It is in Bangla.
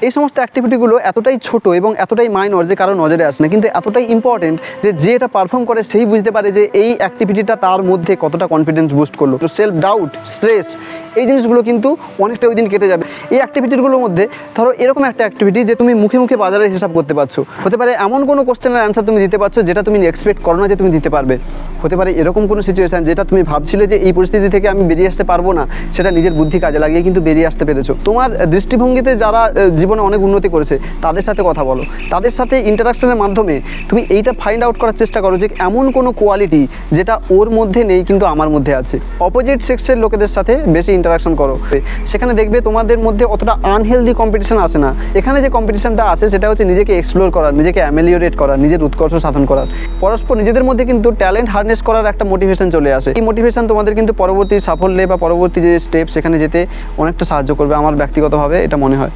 এই সমস্ত অ্যাক্টিভিটিগুলো এতটাই ছোট এবং এতটাই মাইনর যে কারো নজরে আসে না, কিন্তু এতটাই ইম্পর্টেন্ট যে এটা পারফর্ম করে সেই বুঝতে পারে যে এই অ্যাক্টিভিটিটা তার মধ্যে কতটা কনফিডেন্স বুস্ট করলো। তো সেলফ ডাউট, স্ট্রেস, এই জিনিসগুলো কিন্তু অনেকটা ওই দিন কেটে যাবে। এই অ্যাক্টিভিটিগুলোর মধ্যে ধরো এরকম একটা অ্যাক্টিভিটি যে তুমি মুখে মুখে বাজারের হিসাব করতে পারছো, হতে পারে এমন কোনো কোশ্চেনের অ্যান্সার তুমি দিতে পারছো যেটা তুমি এক্সপেক্ট করো না যে তুমি দিতে পারবে, হতে পারে এরকম কোনো সিচুয়েশান যেটা তুমি ভাবছিলে যে এই পরিস্থিতি থেকে আমি বেরিয়ে আসতে পারবো না, সেটা নিজের বুদ্ধি কাজে লাগিয়ে কিন্তু বেরিয়ে আসতে পেরেছো। তোমার দৃষ্টিভঙ্গিতে যারা জীবনে অনেক উন্নতি করেছে তাদের সাথে কথা বলো, তাদের সাথে ইন্টারাকশনের মাধ্যমে তুমি এইটা ফাইন্ড আউট করার চেষ্টা করো যে এমন কোনো কোয়ালিটি যেটা ওর মধ্যে নেই কিন্তু আমার মধ্যে আছে। অপোজিট সেক্সের লোকেদের সাথে বেশি ইন্টারাকশন করো, সেখানে দেখবে তোমাদের মধ্যে অতটা আনহেলদি কম্পিটিশন আসে না। এখানে যে কম্পিটিশনটা আসে সেটা হচ্ছে নিজেকে এক্সপ্লোর করার, নিজেকে অ্যামেলিওরেট করার, নিজের উৎকর্ষ সাধন করার। পরস্পর নিজেদের মধ্যে কিন্তু ট্যালেন্ট হারনেস করার একটা মোটিভেশন চলে আসে। এই মোটিভেশন তোমাদের কিন্তু পরবর্তী সাফল্যে বা পরবর্তী যে স্টেপ সেখানে যেতে অনেকটা সাহায্য করবে, আমার ব্যক্তিগতভাবে এটা মনে হয়।